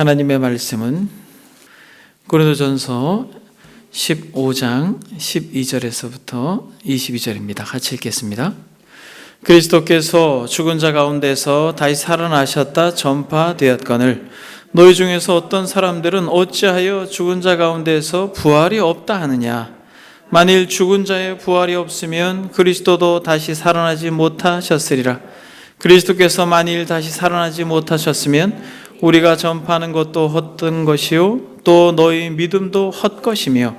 하나님의 말씀은 고린도전서 15장 12절에서부터 22절입니다. 같이 읽겠습니다. 그리스도께서 죽은 자 가운데서 다시 살아나셨다 전파되었거늘 너희 중에서 어떤 사람들은 어찌하여 죽은 자 가운데서 부활이 없다 하느냐. 만일 죽은 자의 부활이 없으면 그리스도도 다시 살아나지 못하셨으리라. 그리스도께서 만일 다시 살아나지 못하셨으면 우리가 전파하는 것도 헛된 것이요 또 너희 믿음도 헛것이며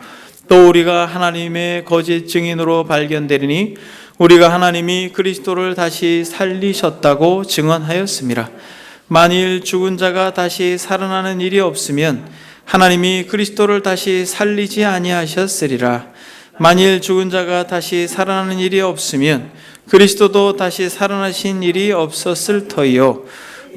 또 우리가 하나님의 거짓 증인으로 발견되리니 우리가 하나님이 그리스도를 다시 살리셨다고 증언하였습니다. 만일 죽은 자가 다시 살아나는 일이 없으면 하나님이 그리스도를 다시 살리지 아니하셨으리라. 만일 죽은 자가 다시 살아나는 일이 없으면 그리스도도 다시 살아나신 일이 없었을 터이요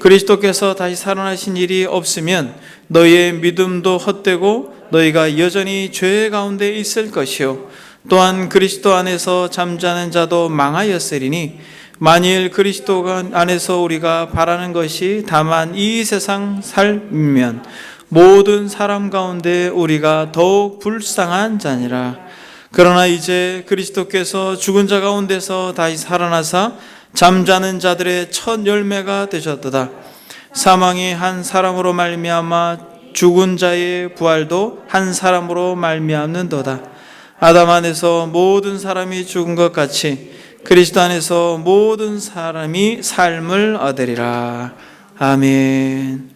그리스도께서 다시 살아나신 일이 없으면 너희의 믿음도 헛되고 너희가 여전히 죄 가운데 있을 것이요 또한 그리스도 안에서 잠자는 자도 망하였으리니 만일 그리스도 안에서 우리가 바라는 것이 다만 이 세상 삶이면 모든 사람 가운데 우리가 더욱 불쌍한 자니라. 그러나 이제 그리스도께서 죽은 자 가운데서 다시 살아나사 잠자는 자들의 첫 열매가 되셨도다. 사망이 한 사람으로 말미암아 죽은 자의 부활도 한 사람으로 말미암는도다. 아담 안에서 모든 사람이 죽은 것 같이 그리스도 안에서 모든 사람이 삶을 얻으리라. 아멘.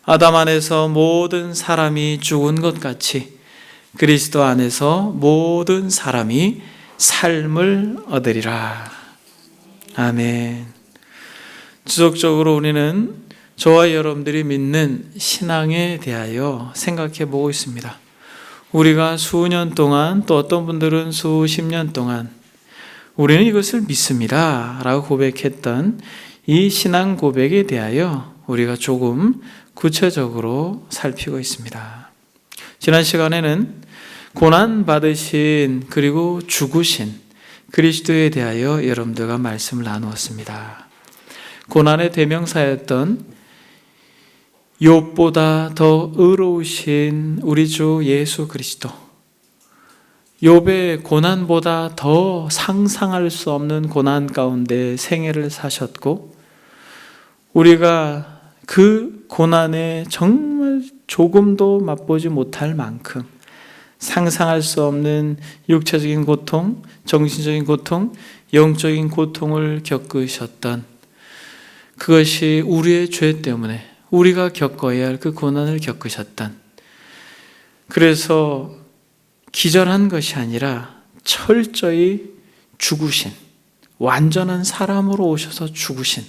아담 안에서 모든 사람이 죽은 것 같이 그리스도 안에서 모든 사람이 삶을 얻으리라. 아멘. 지속적으로 우리는 저와 여러분들이 믿는 신앙에 대하여 생각해 보고 있습니다. 우리가 수년 동안 또 어떤 분들은 수십 년 동안 우리는 이것을 믿습니다 라고 고백했던 이 신앙 고백에 대하여 우리가 조금 구체적으로 살피고 있습니다. 지난 시간에는 고난받으신 그리고 죽으신 그리스도에 대하여 여러분들과 말씀을 나누었습니다. 고난의 대명사였던 욥보다 더 의로우신 우리 주 예수 그리스도, 욥의 고난보다 더 상상할 수 없는 고난 가운데 생애를 사셨고 우리가 그 고난에 정말 조금도 맛보지 못할 만큼 상상할 수 없는 육체적인 고통, 정신적인 고통, 영적인 고통을 겪으셨던 그것이 우리의 죄 때문에 우리가 겪어야 할 그 고난을 겪으셨던, 그래서 기절한 것이 아니라 철저히 죽으신, 완전한 사람으로 오셔서 죽으신,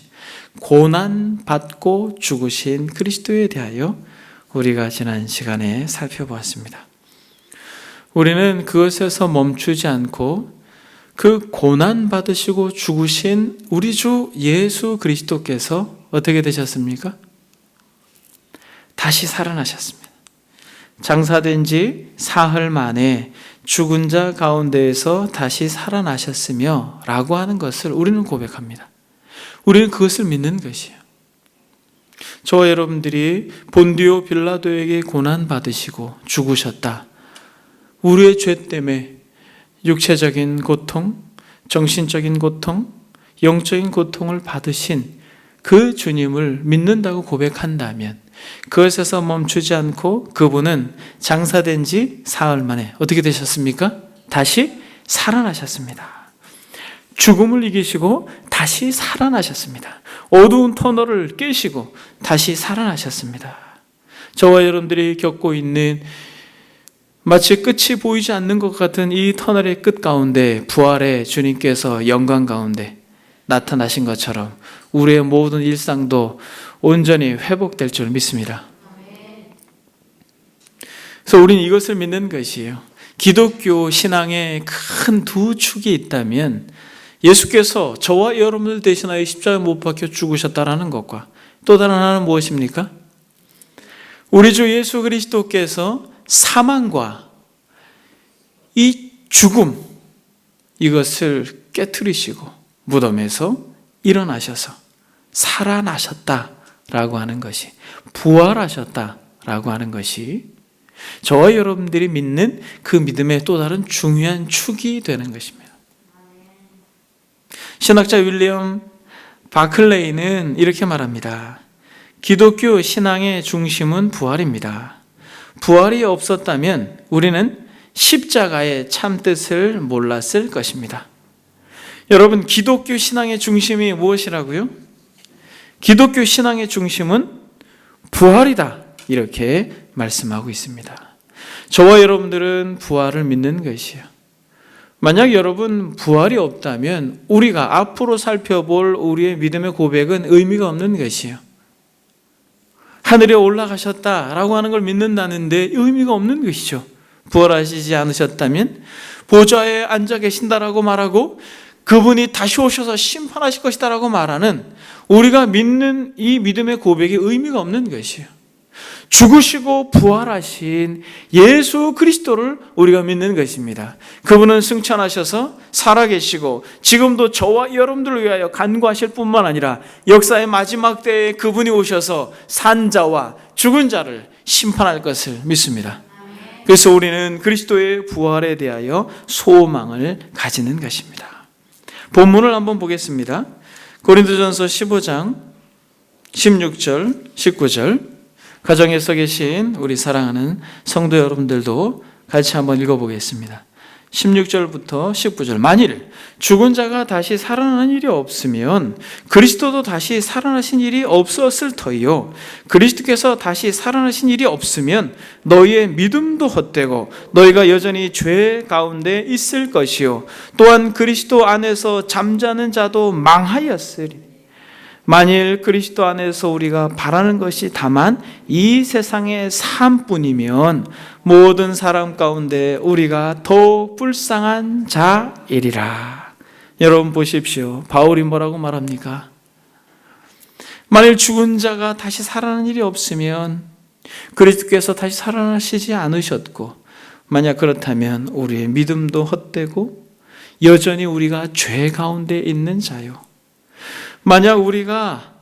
고난받고 죽으신 그리스도에 대하여 우리가 지난 시간에 살펴보았습니다. 우리는 그것에서 멈추지 않고 그 고난받으시고 죽으신 우리 주 예수 그리스도께서 어떻게 되셨습니까? 다시 살아나셨습니다. 장사된 지 사흘 만에 죽은 자 가운데에서 다시 살아나셨으며 라고 하는 것을 우리는 고백합니다. 우리는 그것을 믿는 것이에요. 저와 여러분들이 본디오 빌라도에게 고난받으시고 죽으셨다. 우리의 죄 때문에 육체적인 고통, 정신적인 고통, 영적인 고통을 받으신 그 주님을 믿는다고 고백한다면 그것에서 멈추지 않고 그분은 장사된 지 사흘 만에 어떻게 되셨습니까? 다시 살아나셨습니다. 죽음을 이기시고 다시 살아나셨습니다. 어두운 터널을 깨시고 다시 살아나셨습니다. 저와 여러분들이 겪고 있는 마치 끝이 보이지 않는 것 같은 이 터널의 끝 가운데 부활의 주님께서 영광 가운데 나타나신 것처럼 우리의 모든 일상도 온전히 회복될 줄 믿습니다. 그래서 우리는 이것을 믿는 것이에요. 기독교 신앙에 큰 두 축이 있다면 예수께서 저와 여러분을 대신하여 십자가에 못 박혀 죽으셨다라는 것과 또 다른 하나는 무엇입니까? 우리 주 예수 그리스도께서 사망과 이 죽음, 이것을 깨트리시고 무덤에서 일어나셔서 살아나셨다 라고 하는 것이, 부활하셨다라고 하는 것이 저와 여러분들이 믿는 그 믿음의 또 다른 중요한 축이 되는 것입니다. 신학자 윌리엄 바클레이는 이렇게 말합니다. 기독교 신앙의 중심은 부활입니다. 부활이 없었다면 우리는 십자가의 참뜻을 몰랐을 것입니다. 여러분, 기독교 신앙의 중심이 무엇이라고요? 기독교 신앙의 중심은 부활이다, 이렇게 말씀하고 있습니다. 저와 여러분들은 부활을 믿는 것이요, 만약 여러분 부활이 없다면 우리가 앞으로 살펴볼 우리의 믿음의 고백은 의미가 없는 것이요, 하늘에 올라가셨다라고 하는 걸 믿는다는데 의미가 없는 것이죠. 부활하시지 않으셨다면 보좌에 앉아 계신다라고 말하고 그분이 다시 오셔서 심판하실 것이다라고 말하는 우리가 믿는 이 믿음의 고백이 의미가 없는 것이에요. 죽으시고 부활하신 예수 그리스도를 우리가 믿는 것입니다. 그분은 승천하셔서 살아계시고 지금도 저와 여러분들을 위하여 간구하실 뿐만 아니라 역사의 마지막 때에 그분이 오셔서 산자와 죽은 자를 심판할 것을 믿습니다. 그래서 우리는 그리스도의 부활에 대하여 소망을 가지는 것입니다. 본문을 한번 보겠습니다. 고린도전서 15장 16절 19절, 가정에서 계신 우리 사랑하는 성도 여러분들도 같이 한번 읽어보겠습니다. 16절부터 19절. 만일 죽은 자가 다시 살아나는 일이 없으면 그리스도도 다시 살아나신 일이 없었을 터이요, 그리스도께서 다시 살아나신 일이 없으면 너희의 믿음도 헛되고 너희가 여전히 죄 가운데 있을 것이요, 또한 그리스도 안에서 잠자는 자도 망하였으리. 만일 그리스도 안에서 우리가 바라는 것이 다만 이 세상의 삶뿐이면 모든 사람 가운데 우리가 더욱 불쌍한 자이리라. 여러분 보십시오. 바울이 뭐라고 말합니까? 만일 죽은 자가 다시 살아나는 일이 없으면 그리스도께서 다시 살아나시지 않으셨고, 만약 그렇다면 우리의 믿음도 헛되고 여전히 우리가 죄 가운데 있는 자요, 만약 우리가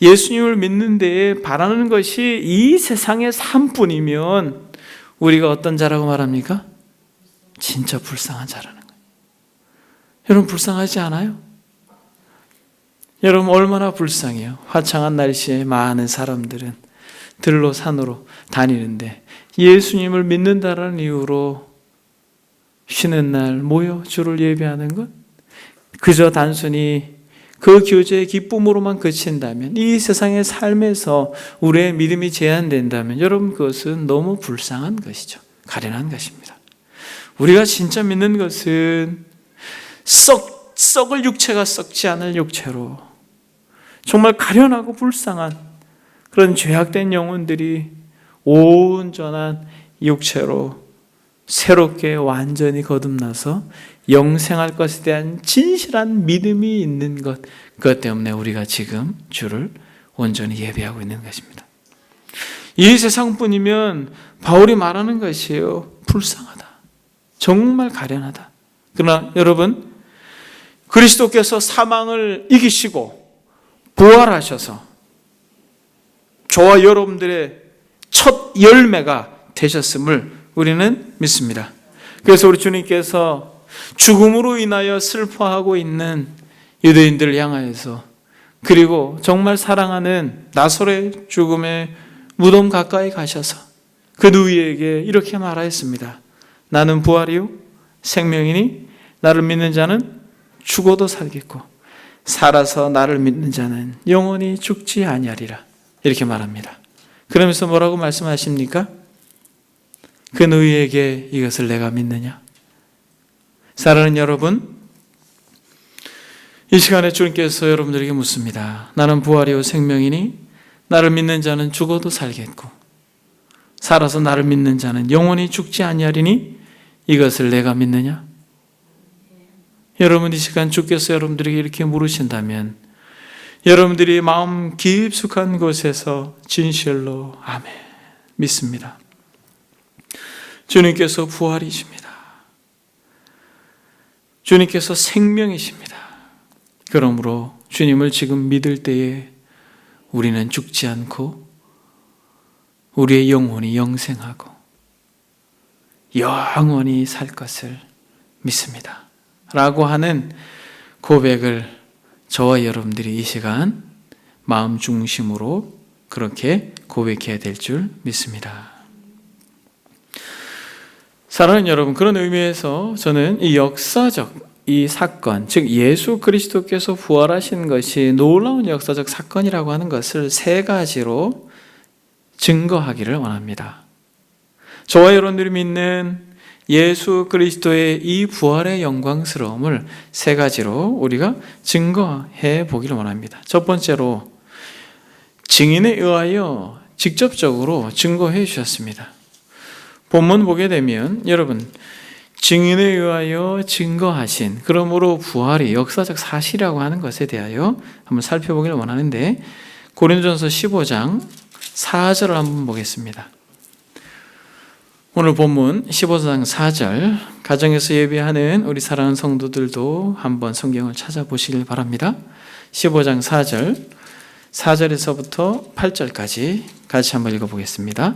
예수님을 믿는 데에 바라는 것이 이 세상의 삶뿐이면 우리가 어떤 자라고 말합니까? 진짜 불쌍한 자라는 거예요. 여러분 불쌍하지 않아요? 여러분 얼마나 불쌍해요. 화창한 날씨에 많은 사람들은 들로 산으로 다니는데 예수님을 믿는다라는 이유로 쉬는 날 모여 주를 예배하는 것, 그저 단순히 그 교제의 기쁨으로만 그친다면, 이 세상의 삶에서 우리의 믿음이 제한된다면 여러분 그것은 너무 불쌍한 것이죠. 가련한 것입니다. 우리가 진짜 믿는 것은 썩을 육체가 썩지 않을 육체로 정말 가련하고 불쌍한 그런 죄악된 영혼들이 온전한 육체로 새롭게 완전히 거듭나서 영생할 것에 대한 진실한 믿음이 있는 것, 그것 때문에 우리가 지금 주를 온전히 예배하고 있는 것입니다. 이 세상뿐이면 바울이 말하는 것이에요. 불쌍하다. 정말 가련하다. 그러나 여러분, 그리스도께서 사망을 이기시고 부활하셔서 저와 여러분들의 첫 열매가 되셨음을 우리는 믿습니다. 그래서 우리 주님께서 죽음으로 인하여 슬퍼하고 있는 유대인들을 향하여서, 그리고 정말 사랑하는 나사로의 죽음의 무덤 가까이 가셔서 그 누이에게 이렇게 말하였습니다. 나는 부활이요 생명이니 나를 믿는 자는 죽어도 살겠고 살아서 나를 믿는 자는 영원히 죽지 아니하리라. 이렇게 말합니다. 그러면서 뭐라고 말씀하십니까? 그 누이에게 이것을 내가 믿느냐? 사랑하는 여러분, 이 시간에 주님께서 여러분들에게 묻습니다. 나는 부활이요 생명이니 나를 믿는 자는 죽어도 살겠고 살아서 나를 믿는 자는 영원히 죽지 아니하리니 이것을 내가 믿느냐? 여러분, 이 시간 주께서 여러분들에게 이렇게 물으신다면 여러분들이 마음 깊숙한 곳에서 진실로 아멘 믿습니다. 주님께서 부활이십니다. 주님께서 생명이십니다. 그러므로 주님을 지금 믿을 때에 우리는 죽지 않고 우리의 영혼이 영생하고 영원히 살 것을 믿습니다. 라고 하는 고백을 저와 여러분들이 이 시간 마음 중심으로 그렇게 고백해야 될 줄 믿습니다. 사랑하는 여러분, 그런 의미에서 저는 이 역사적 이 사건, 즉 예수 그리스도께서 부활하신 것이 놀라운 역사적 사건이라고 하는 것을 세 가지로 증거하기를 원합니다. 저와 여러분들이 믿는 예수 그리스도의 이 부활의 영광스러움을 세 가지로 우리가 증거해 보기를 원합니다. 첫 번째로 증인에 의하여 직접적으로 증거해 주셨습니다. 본문 보게 되면 여러분, 증인에 의하여 증거하신, 그러므로 부활이 역사적 사실이라고 하는 것에 대하여 한번 살펴보기를 원하는데, 고린도전서 15장 4절을 한번 보겠습니다. 오늘 본문 15장 4절, 가정에서 예배하는 우리 사랑하는 성도들도 한번 성경을 찾아보시길 바랍니다. 15장 4절, 4절에서부터 8절까지 같이 한번 읽어보겠습니다.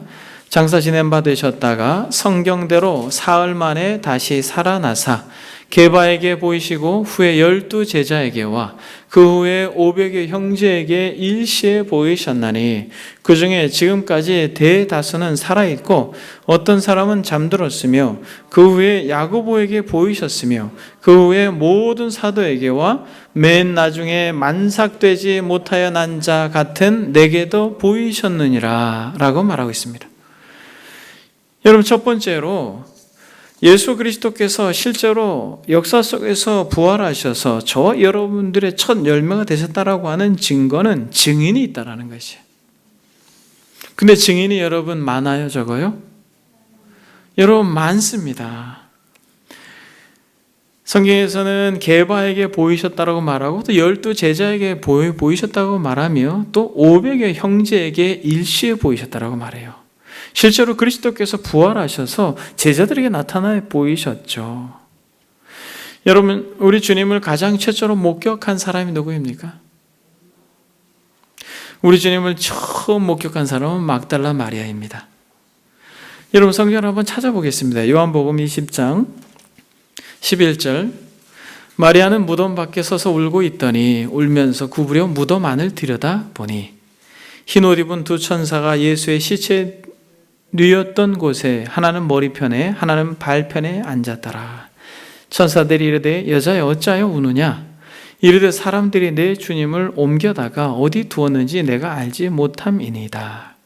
장사 지낸 바 되셨다가 성경대로 사흘 만에 다시 살아나사 게바에게 보이시고 후에 12 제자에게와 그 후에 500의 형제에게 일시에 보이셨나니 그 중에 지금까지 대다수는 살아있고 어떤 사람은 잠들었으며 그 후에 야고보에게 보이셨으며 그 후에 모든 사도에게와 맨 나중에 만삭되지 못하여 난 자 같은 내게도 보이셨느니라 라고 말하고 있습니다. 여러분, 첫 번째로 예수 그리스도께서 실제로 역사 속에서 부활하셔서 저와 여러분들의 첫 열매가 되셨다라고 하는 증거는 증인이 있다라는 것이에요. 근데 증인이 여러분 많아요, 적어요? 여러분 많습니다. 성경에서는 게바에게 보이셨다라고 말하고 또 12 제자에게 보이셨다고 말하며 또 500여 형제에게 일시에 보이셨다라고 말해요. 실제로 그리스도께서 부활하셔서 제자들에게 나타나 보이셨죠. 여러분, 우리 주님을 가장 최초로 목격한 사람이 누구입니까? 우리 주님을 처음 목격한 사람은 막달라 마리아입니다. 여러분, 성경을 한번 찾아보겠습니다. 요한복음 20장 11절, 마리아는 무덤 밖에 서서 울고 있더니 울면서 구부려 무덤 안을 들여다보니 흰 옷 입은 두 천사가 예수의 시체 누였던 곳에 하나는 머리편에 하나는 발편에 앉았더라. 천사들이 이르되 여자여 어찌하여 우느냐? 이르되 사람들이 내 주님을 옮겨다가 어디 두었는지 내가 알지 못함이니이다.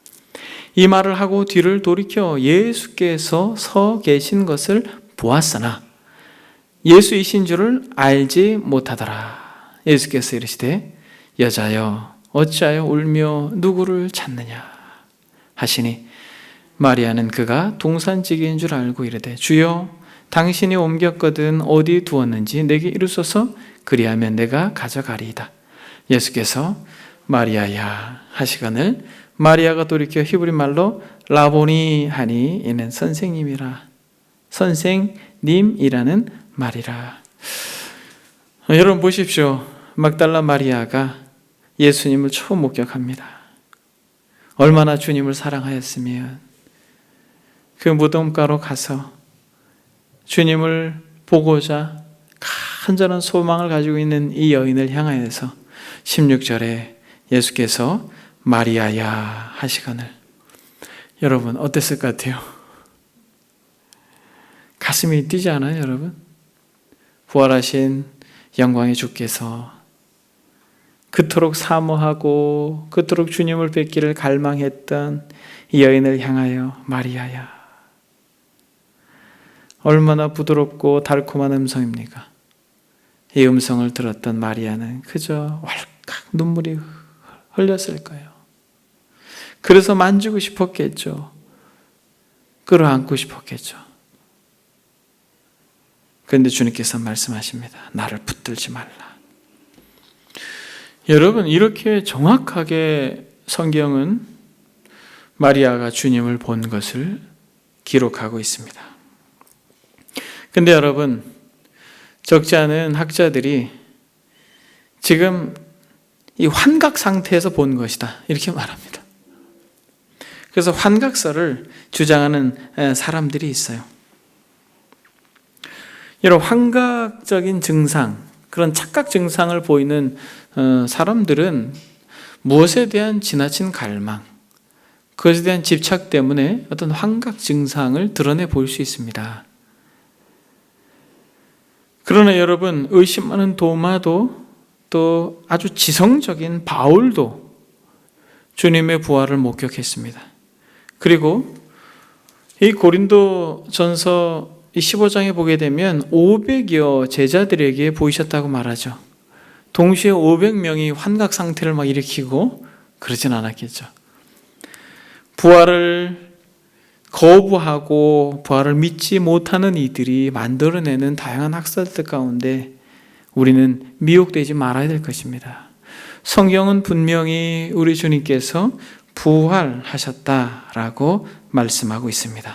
이 말을 하고 뒤를 돌이켜 예수께서 서 계신 것을 보았으나 예수이신 줄을 알지 못하더라. 예수께서 이르시되 여자여 어찌하여 울며 누구를 찾느냐 하시니 마리아는 그가 동산지기인 줄 알고 이르되 주여 당신이 옮겼거든 어디 두었는지 내게 이르소서 그리하면 내가 가져가리이다. 예수께서 마리아야 하시거늘 마리아가 돌이켜 히브리 말로 라보니 하니 이는 선생님이라 선생님이라는 말이라. 여러분 보십시오. 막달라 마리아가 예수님을 처음 목격합니다. 얼마나 주님을 사랑하였으면 그 무덤가로 가서 주님을 보고자 간절한 소망을 가지고 있는 이 여인을 향하여서 16절에 예수께서 마리아야 하시거늘. 여러분 어땠을 것 같아요? 가슴이 뛰지 않아요, 여러분? 부활하신 영광의 주께서 그토록 사모하고 그토록 주님을 뵙기를 갈망했던 이 여인을 향하여 마리아야. 얼마나 부드럽고 달콤한 음성입니까? 이 음성을 들었던 마리아는 그저 왈칵 눈물이 흘렸을 거예요. 그래서 만지고 싶었겠죠. 끌어안고 싶었겠죠. 그런데 주님께서 말씀하십니다. 나를 붙들지 말라. 여러분, 이렇게 정확하게 성경은 마리아가 주님을 본 것을 기록하고 있습니다. 근데 여러분, 적지 않은 학자들이 지금 이 환각 상태에서 본 것이다, 이렇게 말합니다. 그래서 환각설을 주장하는 사람들이 있어요. 이런 환각적인 증상, 그런 착각 증상을 보이는 사람들은 무엇에 대한 지나친 갈망, 그것에 대한 집착 때문에 어떤 환각 증상을 드러내 보일 수 있습니다. 그러나 여러분, 의심 많은 도마도 또 아주 지성적인 바울도 주님의 부활을 목격했습니다. 그리고 이 고린도전서 15장에 보게 되면 500여 제자들에게 보이셨다고 말하죠. 동시에 500명이 환각 상태를 막 일으키고 그러진 않았겠죠. 부활을 거부하고 부활을 믿지 못하는 이들이 만들어내는 다양한 학설들 가운데 우리는 미혹되지 말아야 될 것입니다. 성경은 분명히 우리 주님께서 부활하셨다라고 말씀하고 있습니다.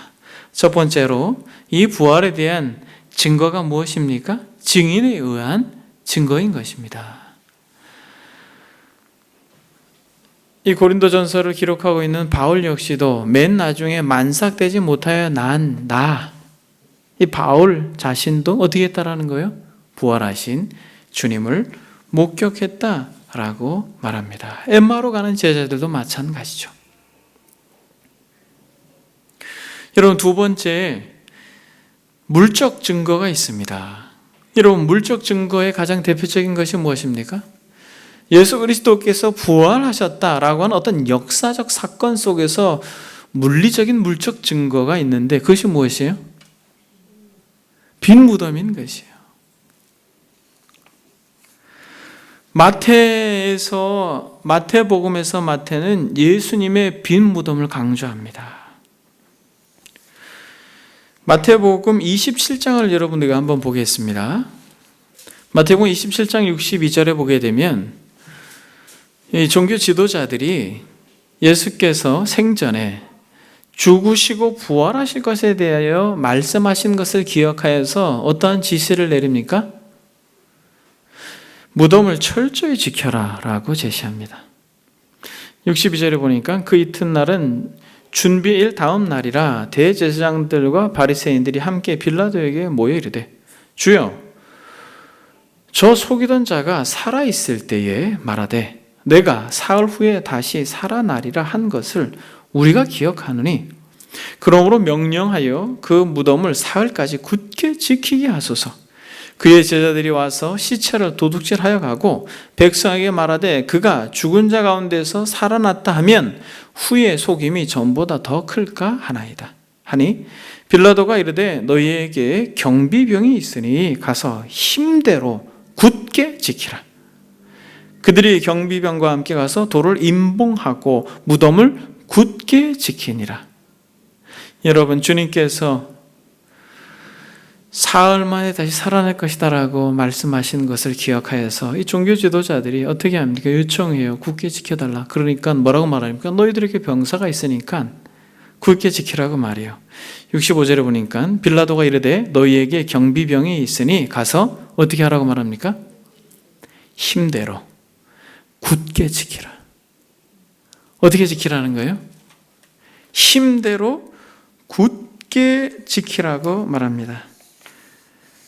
첫 번째로 이 부활에 대한 증거가 무엇입니까? 증인에 의한 증거인 것입니다. 이 고린도전서를 기록하고 있는 바울 역시도 맨 나중에 만삭되지 못하여 난 이 바울 자신도 어떻게 했다라는 거예요? 부활하신 주님을 목격했다라고 말합니다. 엠마오로 가는 제자들도 마찬가지죠. 여러분, 두 번째, 물적 증거가 있습니다. 여러분, 물적 증거의 가장 대표적인 것이 무엇입니까? 예수 그리스도께서 부활하셨다라고 하는 어떤 역사적 사건 속에서 물리적인 물적 증거가 있는데 그것이 무엇이에요? 빈 무덤인 것이에요. 마태복음에서 마태는 예수님의 빈 무덤을 강조합니다. 마태복음 27장을 여러분들과 한번 보겠습니다. 마태복음 27장 62절에 보게 되면 이 종교 지도자들이 예수께서 생전에 죽으시고 부활하실 것에 대하여 말씀하신 것을 기억하여서 어떠한 지시를 내립니까? 무덤을 철저히 지켜라 라고 제시합니다. 62절에 보니까 그 이튿날은 준비일 다음 날이라 대제사장들과 바리새인들이 함께 빌라도에게 모여 이르되 주여, 저 속이던 자가 살아있을 때에 말하되 내가 사흘 후에 다시 살아나리라 한 것을 우리가 기억하노니 그러므로 명령하여 그 무덤을 사흘까지 굳게 지키게 하소서. 그의 제자들이 와서 시체를 도둑질하여 가고 백성에게 말하되 그가 죽은 자 가운데서 살아났다 하면 후에 속임이 전보다 더 클까 하나이다 하니 빌라도가 이르되 너희에게 경비병이 있으니 가서 힘대로 굳게 지키라. 그들이 경비병과 함께 가서 돌을 임봉하고 무덤을 굳게 지키니라. 여러분, 주님께서 사흘 만에 다시 살아날 것이다 라고 말씀하신 것을 기억하여서 이 종교 지도자들이 어떻게 합니까? 요청해요. 굳게 지켜달라. 그러니까 뭐라고 말합니까? 너희들에게 병사가 있으니까 굳게 지키라고 말해요. 65절에 보니까 빌라도가 이르되 너희에게 경비병이 있으니 가서 어떻게 하라고 말합니까? 힘대로 굳게 지키라. 어떻게 지키라는 거예요? 힘대로 굳게 지키라고 말합니다.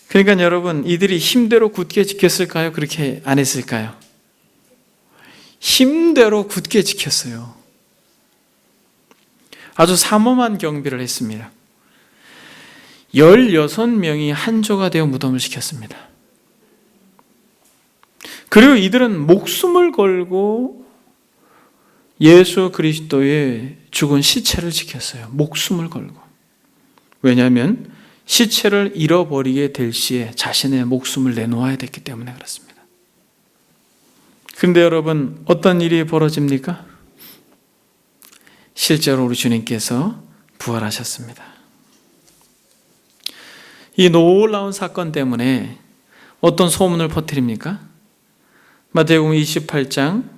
그러니까 여러분, 이들이 힘대로 굳게 지켰을까요? 그렇게 안 했을까요? 힘대로 굳게 지켰어요. 아주 삼엄한 경비를 했습니다. 16명이 한조가 되어 무덤을 지켰습니다. 그리고 이들은 목숨을 걸고 예수 그리스도의 죽은 시체를 지켰어요. 목숨을 걸고. 왜냐하면 시체를 잃어버리게 될 시에 자신의 목숨을 내놓아야 됐기 때문에 그렇습니다. 그런데 여러분, 어떤 일이 벌어집니까? 실제로 우리 주님께서 부활하셨습니다. 이 놀라운 사건 때문에 어떤 소문을 퍼뜨립니까? 마태복음 28장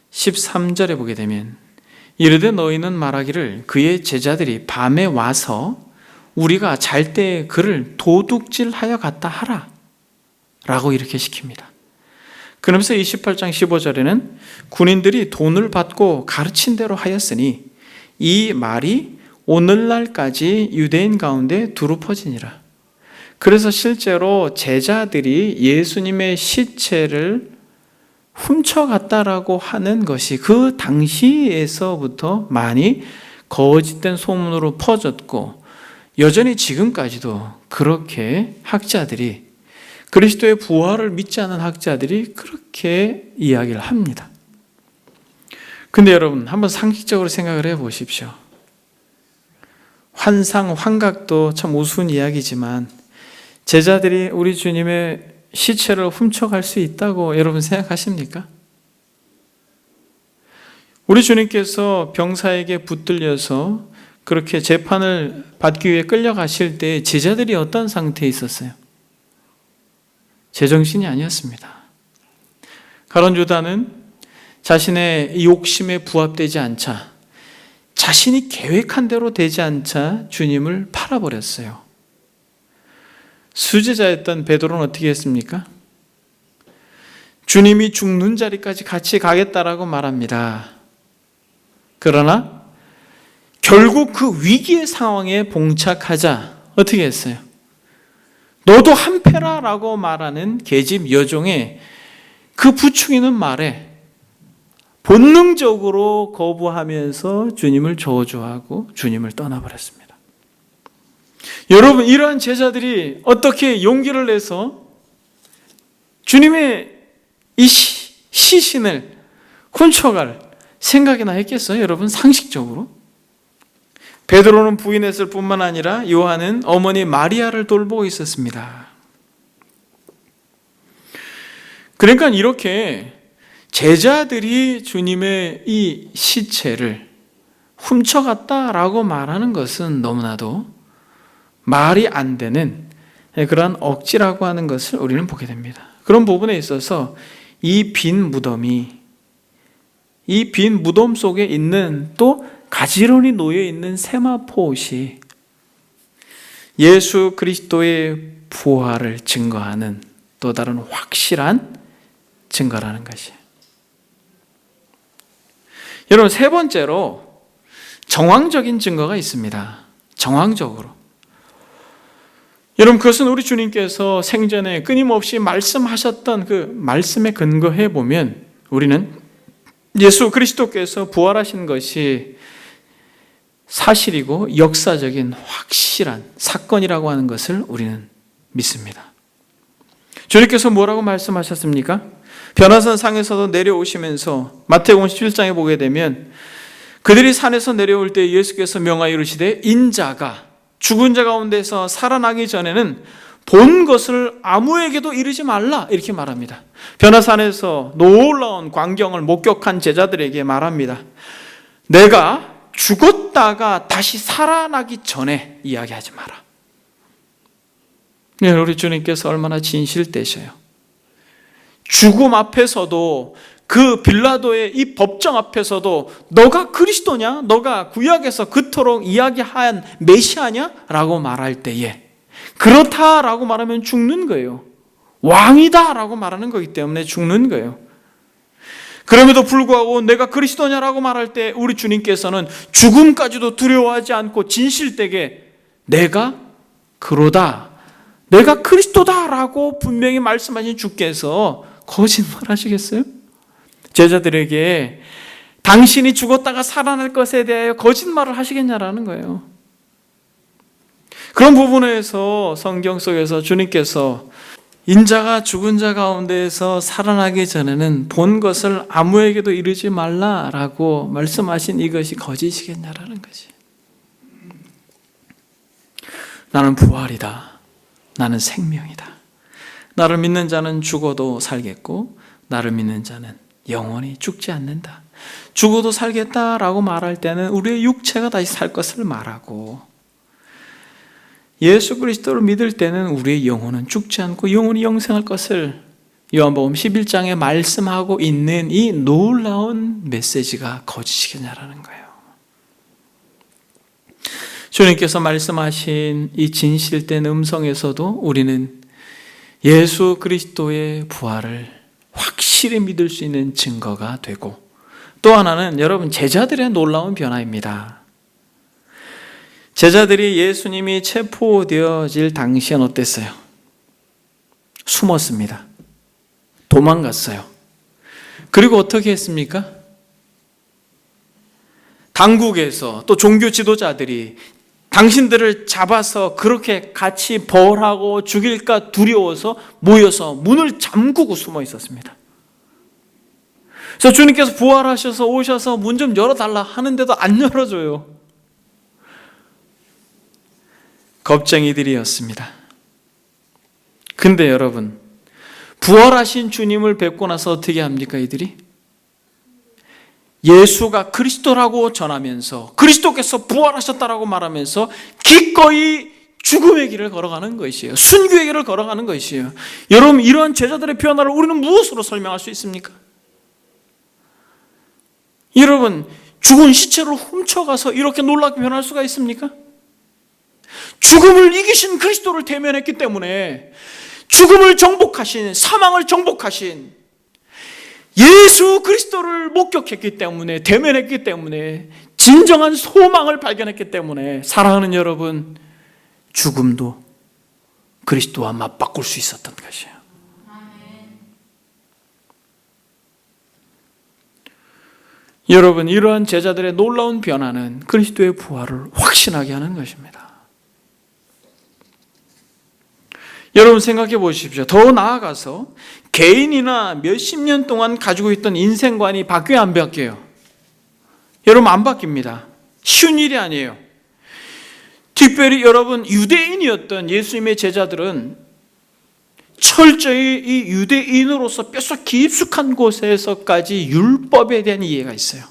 13절에 보게 되면 이르되 너희는 말하기를 그의 제자들이 밤에 와서 우리가 잘 때 그를 도둑질하여 갔다 하라 라고 이렇게 시킵니다. 그러면서 28장 15절에는 군인들이 돈을 받고 가르친 대로 하였으니 이 말이 오늘날까지 유대인 가운데 두루 퍼지니라. 그래서 실제로 제자들이 예수님의 시체를 훔쳐갔다라고 하는 것이 그 당시에서부터 많이 거짓된 소문으로 퍼졌고, 여전히 지금까지도 그렇게 학자들이, 그리스도의 부활을 믿지 않는 학자들이 그렇게 이야기를 합니다. 근데 여러분, 한번 상식적으로 생각을 해 보십시오. 환상, 환각도 참 우스운 이야기지만 제자들이 우리 주님의 시체를 훔쳐갈 수 있다고 여러분 생각하십니까? 우리 주님께서 병사에게 붙들려서 그렇게 재판을 받기 위해 끌려가실 때 제자들이 어떤 상태에 있었어요? 제정신이 아니었습니다. 가룟 유다는 자신의 욕심에 부합되지 않자, 자신이 계획한 대로 되지 않자 주님을 팔아버렸어요. 수제자였던 베드로는 어떻게 했습니까? 주님이 죽는 자리까지 같이 가겠다라고 말합니다. 그러나 결국 그 위기의 상황에 봉착하자 어떻게 했어요? 너도 한패라라고 말하는 계집 여종의 그 부추기는 말에 본능적으로 거부하면서 주님을 저주하고 주님을 떠나버렸습니다. 여러분, 이러한 제자들이 어떻게 용기를 내서 주님의 이 시신을 훔쳐갈 생각이나 했겠어요? 여러분, 상식적으로. 베드로는 부인했을 뿐만 아니라 요한은 어머니 마리아를 돌보고 있었습니다. 그러니까 이렇게 제자들이 주님의 이 시체를 훔쳐갔다라고 말하는 것은 너무나도 말이 안 되는 그러한 억지라고 하는 것을 우리는 보게 됩니다. 그런 부분에 있어서 이 빈 무덤 속에 있는 또 가지런히 놓여 있는 세마포옷이 예수 그리스도의 부활을 증거하는 또 다른 확실한 증거라는 것이에요. 여러분, 세 번째로 정황적인 증거가 있습니다. 정황적으로. 여러분, 그것은 우리 주님께서 생전에 끊임없이 말씀하셨던 그 말씀에 근거해 보면 우리는 예수 그리스도께서 부활하신 것이 사실이고 역사적인 확실한 사건이라고 하는 것을 우리는 믿습니다. 주님께서 뭐라고 말씀하셨습니까? 변화산 상에서도 내려오시면서 마태복음 17장에 보게 되면 그들이 산에서 내려올 때 예수께서 명하여 이르시되 인자가 죽은 자 가운데서 살아나기 전에는 본 것을 아무에게도 이르지 말라 이렇게 말합니다. 변화산에서 놀라운 광경을 목격한 제자들에게 말합니다. 내가 죽었다가 다시 살아나기 전에 이야기하지 마라. 네, 우리 주님께서 얼마나 진실되셔요. 죽음 앞에서도 그 빌라도의 이 법정 앞에서도 너가 그리스도냐? 너가 구약에서 그토록 이야기한 메시아냐? 라고 말할 때에 그렇다라고 말하면 죽는 거예요. 왕이다라고 말하는 거기 때문에 죽는 거예요. 그럼에도 불구하고 내가 그리스도냐라고 말할 때 우리 주님께서는 죽음까지도 두려워하지 않고 진실되게 내가 그로다, 내가 그리스도다라고 분명히 말씀하신 주께서 거짓말 하시겠어요? 제자들에게 당신이 죽었다가 살아날 것에 대하여 거짓말을 하시겠냐라는 거예요. 그런 부분에서 성경 속에서 주님께서 인자가 죽은 자 가운데에서 살아나기 전에는 본 것을 아무에게도 이르지 말라라고 말씀하신 이것이 거짓이겠냐라는 거지. 나는 부활이다. 나는 생명이다. 나를 믿는 자는 죽어도 살겠고 나를 믿는 자는 영원히 죽지 않는다. 죽어도 살겠다라고 말할 때는 우리의 육체가 다시 살 것을 말하고, 예수 그리스도를 믿을 때는 우리의 영혼은 죽지 않고 영원히 영생할 것을 요한복음 11장에 말씀하고 있는 이 놀라운 메시지가 거짓이겠냐라는 거예요. 주님께서 말씀하신 이 진실된 음성에서도 우리는 예수 그리스도의 부활을 확실히 확실히 믿을 수 있는 증거가 되고, 또 하나는 여러분 제자들의 놀라운 변화입니다. 제자들이 예수님이 체포되어질 당시엔 어땠어요? 숨었습니다. 도망갔어요. 그리고 어떻게 했습니까? 당국에서 또 종교 지도자들이 당신들을 잡아서 그렇게 같이 벌하고 죽일까 두려워서 모여서 문을 잠그고 숨어 있었습니다. 그래서 주님께서 부활하셔서 오셔서 문 좀 열어달라 하는데도 안 열어줘요. 겁쟁이들이었습니다. 근데 여러분, 부활하신 주님을 뵙고 나서 어떻게 합니까, 이들이? 예수가 그리스도라고 전하면서, 그리스도께서 부활하셨다라고 말하면서 기꺼이 죽음의 길을 걸어가는 것이에요. 순교의 길을 걸어가는 것이에요. 여러분, 이러한 제자들의 변화를 우리는 무엇으로 설명할 수 있습니까? 여러분, 죽은 시체를 훔쳐가서 이렇게 놀랍게 변할 수가 있습니까? 죽음을 이기신 그리스도를 대면했기 때문에, 죽음을 정복하신, 사망을 정복하신 예수 그리스도를 목격했기 때문에, 대면했기 때문에, 진정한 소망을 발견했기 때문에, 사랑하는 여러분, 죽음도 그리스도와 맞바꿀 수 있었던 것이에요. 여러분, 이러한 제자들의 놀라운 변화는 그리스도의 부활을 확신하게 하는 것입니다. 여러분 생각해 보십시오. 더 나아가서 개인이나 몇십 년 동안 가지고 있던 인생관이 바뀌어야 안 바뀌어요? 여러분 안 바뀝니다. 쉬운 일이 아니에요. 특별히 여러분 유대인이었던 예수님의 제자들은 철저히 이 유대인으로서 뼛속 깊숙한 곳에서까지 율법에 대한 이해가 있어요.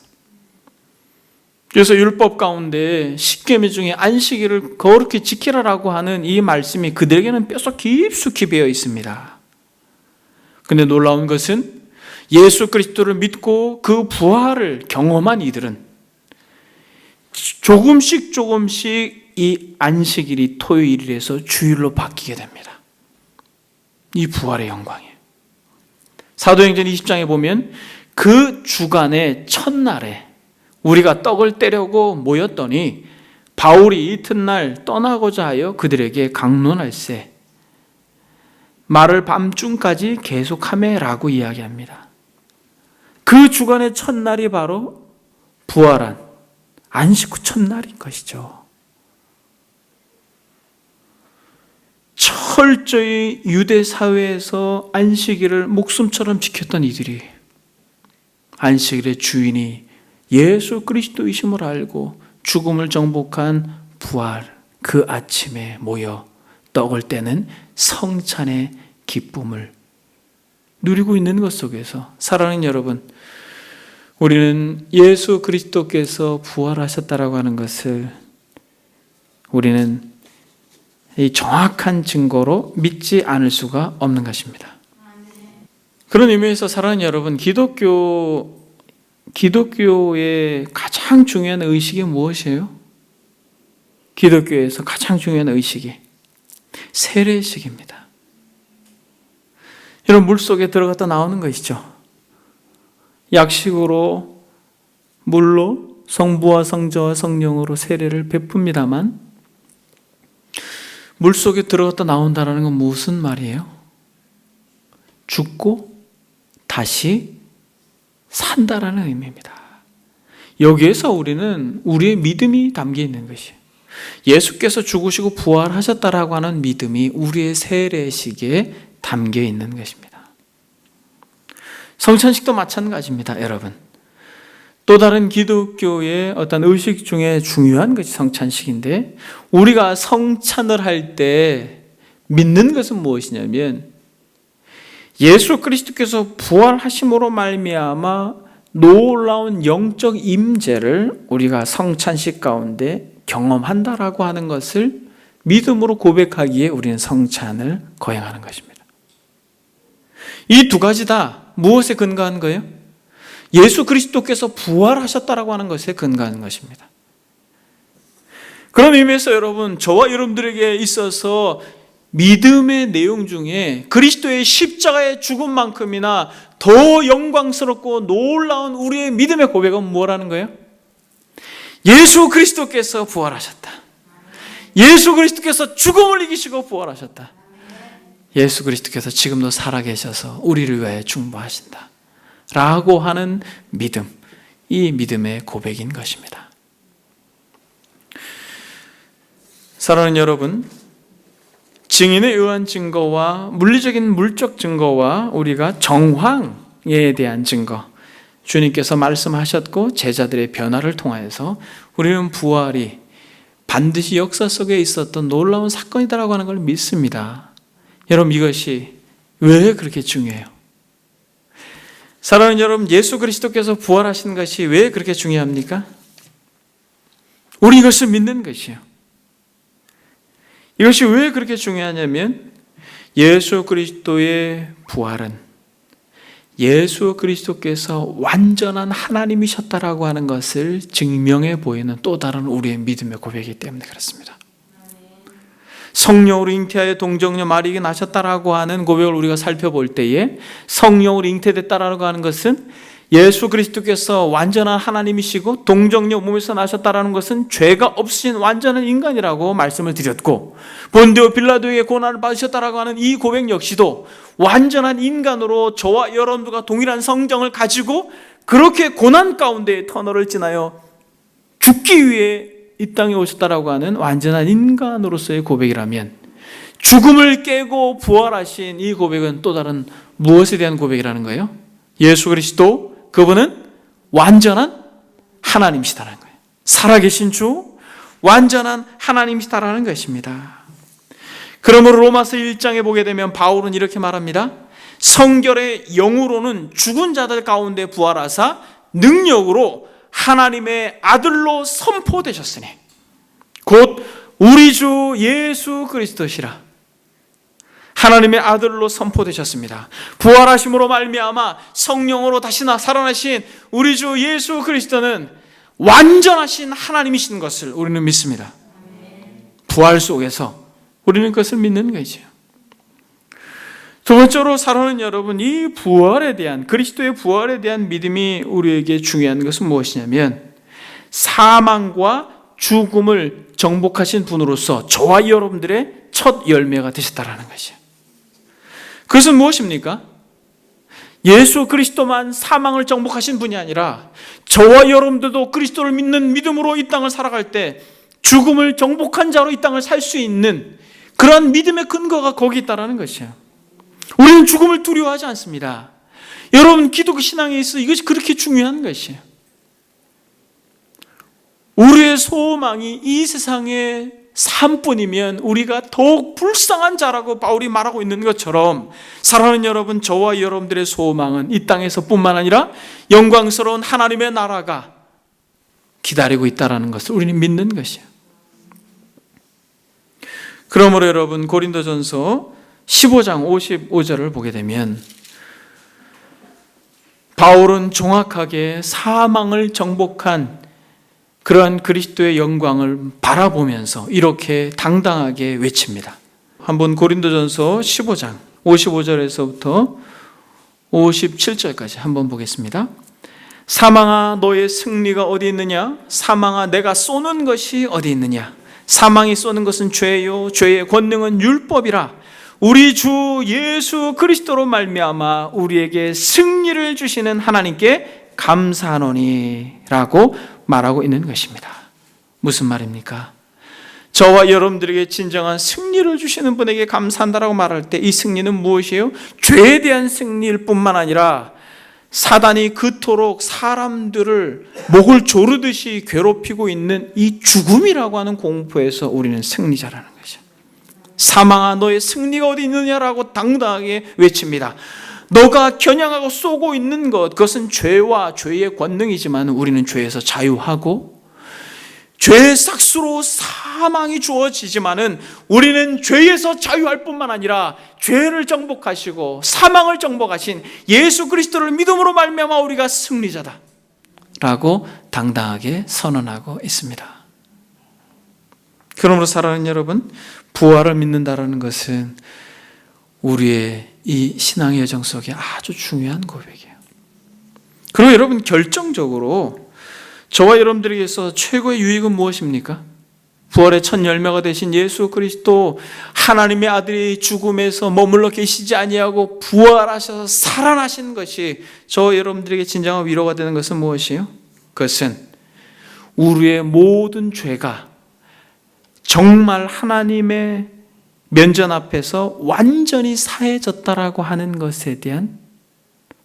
그래서 율법 가운데 십계명 중에 안식일을 거룩히 지키라라고 하는 이 말씀이 그들에게는 뼛속 깊숙이 배어 있습니다. 그런데 놀라운 것은 예수 그리스도를 믿고 그 부활을 경험한 이들은 조금씩 이 안식일이 토요일에서 주일로 바뀌게 됩니다. 이 부활의 영광이에요. 사도행전 20장에 보면 그 주간의 첫날에 우리가 떡을 떼려고 모였더니 바울이 이튿날 떠나고자 하여 그들에게 강론할세 말을 밤중까지 계속하매라고 이야기합니다. 그 주간의 첫날이 바로 부활한 안식 후 첫날인 것이죠. 철저히 유대 사회에서 안식일을 목숨처럼 지켰던 이들이 안식일의 주인이 예수 그리스도이심을 알고 죽음을 정복한 부활 그 아침에 모여 떡을 떼는 성찬의 기쁨을 누리고 있는 것 속에서 사랑하는 여러분, 우리는 예수 그리스도께서 부활하셨다라고 하는 것을 우리는 이 정확한 증거로 믿지 않을 수가 없는 것입니다. 그런 의미에서 사랑하는 여러분, 기독교의 가장 중요한 의식이 무엇이에요? 기독교에서 가장 중요한 의식이 세례식입니다. 여러분, 물속에 들어갔다 나오는 것이죠. 약식으로 물로 성부와 성자와 성령으로 세례를 베풉니다만 물속에 들어갔다 나온다는 건 무슨 말이에요? 죽고 다시 산다라는 의미입니다. 여기에서 우리는 우리의 믿음이 담겨 있는 것이에요. 예수께서 죽으시고 부활하셨다라고 하는 믿음이 우리의 세례식에 담겨 있는 것입니다. 성찬식도 마찬가지입니다, 여러분. 또 다른 기독교의 어떤 의식 중에 중요한 것이 성찬식인데, 우리가 성찬을 할 때 믿는 것은 무엇이냐면 예수 그리스도께서 부활하심으로 말미암아 놀라운 영적 임재를 우리가 성찬식 가운데 경험한다라고 하는 것을 믿음으로 고백하기에 우리는 성찬을 거행하는 것입니다. 이 두 가지 다 무엇에 근거한 거예요? 예수 그리스도께서 부활하셨다라고 하는 것에 근거하는 것입니다. 그런 의미에서 여러분, 저와 여러분들에게 있어서 믿음의 내용 중에 그리스도의 십자가의 죽음만큼이나 더 영광스럽고 놀라운 우리의 믿음의 고백은 뭐라는 거예요? 예수 그리스도께서 부활하셨다. 예수 그리스도께서 죽음을 이기시고 부활하셨다. 예수 그리스도께서 지금도 살아계셔서 우리를 위하여 중보하신다 라고 하는 믿음, 이 믿음의 고백인 것입니다. 사랑하는 여러분, 증인에 의한 증거와 물리적인 물적 증거와 우리가 정황에 대한 증거, 주님께서 말씀하셨고 제자들의 변화를 통하여서 우리는 부활이 반드시 역사 속에 있었던 놀라운 사건이다라고 하는 걸 믿습니다. 여러분, 이것이 왜 그렇게 중요해요? 사랑하는 여러분, 예수 그리스도께서 부활하신 것이 왜 그렇게 중요합니까? 우리 이것을 믿는 것이에요. 이것이 왜 그렇게 중요하냐면 예수 그리스도의 부활은 예수 그리스도께서 완전한 하나님이셨다라고 하는 것을 증명해 보이는 또 다른 우리의 믿음의 고백이기 때문에 그렇습니다. 성령으로 잉태하여 동정녀 마리에게 나셨다라고 하는 고백을 우리가 살펴볼 때에 성령으로 잉태됐다라고 하는 것은 예수 그리스도께서 완전한 하나님이시고 동정녀 몸에서 나셨다라는 것은 죄가 없으신 완전한 인간이라고 말씀을 드렸고, 본디오 빌라도에게 고난을 받으셨다라고 하는 이 고백 역시도 완전한 인간으로 저와 여러분들과 동일한 성정을 가지고 그렇게 고난 가운데 터널을 지나여 죽기 위해 이 땅에 오셨다라고 하는 완전한 인간으로서의 고백이라면, 죽음을 깨고 부활하신 이 고백은 또 다른 무엇에 대한 고백이라는 거예요? 예수 그리스도, 그분은 완전한 하나님이시다라는 거예요. 살아계신 주, 완전한 하나님이시다라는 것입니다. 그러므로 로마서 1장에 보게 되면 바울은 이렇게 말합니다. 성결의 영으로는 죽은 자들 가운데 부활하사 능력으로 하나님의 아들로 선포되셨으니 곧 우리 주 예수 그리스도시라. 하나님의 아들로 선포되셨습니다. 부활하심으로 말미암아 성령으로 다시 살아나신 우리 주 예수 그리스도는 완전하신 하나님이신 것을 우리는 믿습니다. 부활 속에서 우리는 그것을 믿는 것이죠. 두 번째로 사랑하는 여러분, 이 부활에 대한, 그리스도의 부활에 대한 믿음이 우리에게 중요한 것은 무엇이냐면 사망과 죽음을 정복하신 분으로서 저와 여러분들의 첫 열매가 되셨다라는 것이에요. 그것은 무엇입니까? 예수 그리스도만 사망을 정복하신 분이 아니라 저와 여러분들도 그리스도를 믿는 믿음으로 이 땅을 살아갈 때 죽음을 정복한 자로 이 땅을 살 수 있는 그러한 믿음의 근거가 거기 있다는 것이에요. 우리는 죽음을 두려워하지 않습니다. 여러분, 기독교 신앙에 있어 이것이 그렇게 중요한 것이에요. 우리의 소망이 이 세상에 삶뿐이면 우리가 더욱 불쌍한 자라고 바울이 말하고 있는 것처럼, 사랑하는 여러분, 저와 여러분들의 소망은 이 땅에서 뿐만 아니라 영광스러운 하나님의 나라가 기다리고 있다는 것을 우리는 믿는 것이에요. 그러므로 여러분, 고린도전서 15장 55절을 보게 되면 바울은 정확하게 사망을 정복한 그러한 그리스도의 영광을 바라보면서 이렇게 당당하게 외칩니다. 한번 고린도전서 15장 55절에서부터 57절까지 한번 보겠습니다. 사망아, 너의 승리가 어디 있느냐? 사망아, 내가 쏘는 것이 어디 있느냐? 사망이 쏘는 것은 죄요, 죄의 권능은 율법이라. 우리 주 예수 그리스도로 말미암아 우리에게 승리를 주시는 하나님께 감사하노니 라고 말하고 있는 것입니다. 무슨 말입니까? 저와 여러분들에게 진정한 승리를 주시는 분에게 감사한다라고 말할 때 이 승리는 무엇이에요? 죄에 대한 승리일 뿐만 아니라 사단이 그토록 사람들을 목을 조르듯이 괴롭히고 있는 이 죽음이라고 하는 공포에서 우리는 승리자라는 것이죠. 사망아, 너의 승리가 어디 있느냐라고 당당하게 외칩니다. 너가 겨냥하고 쏘고 있는 것, 그것은 죄와 죄의 권능이지만 우리는 죄에서 자유하고 죄의 삭수로 사망이 주어지지만은 우리는 죄에서 자유할 뿐만 아니라 죄를 정복하시고 사망을 정복하신 예수 그리스도를 믿음으로 말미암아 우리가 승리자다 라고 당당하게 선언하고 있습니다. 그러므로 사랑하는 여러분, 부활을 믿는다라는 것은 우리의 이 신앙의 여정 속에 아주 중요한 고백이에요. 그리고 여러분, 결정적으로 저와 여러분들에게서 최고의 유익은 무엇입니까? 부활의 첫 열매가 되신 예수 그리스도, 하나님의 아들이 죽음에서 머물러 계시지 아니하고 부활하셔서 살아나신 것이 저와 여러분들에게 진정한 위로가 되는 것은 무엇이에요? 그것은 우리의 모든 죄가 정말 하나님의 면전 앞에서 완전히 사해졌다라고 하는 것에 대한